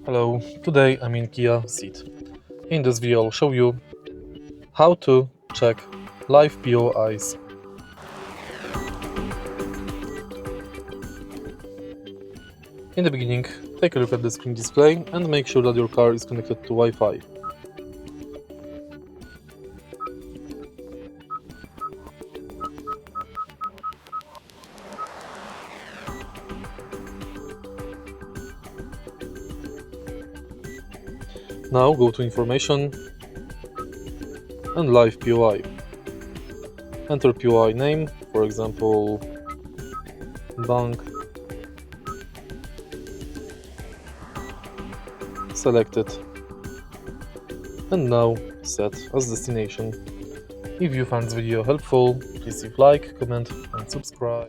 Hello, today I'm in Kia Ceed. In this video I'll show you how to check live POIs. In the beginning, take a look at the screen display and make sure that your car is connected to Wi-Fi. Now go to Information and Live POI. Enter POI name, for example, bank. Select it. And now set as destination. If you found this video helpful, please leave like, comment and subscribe.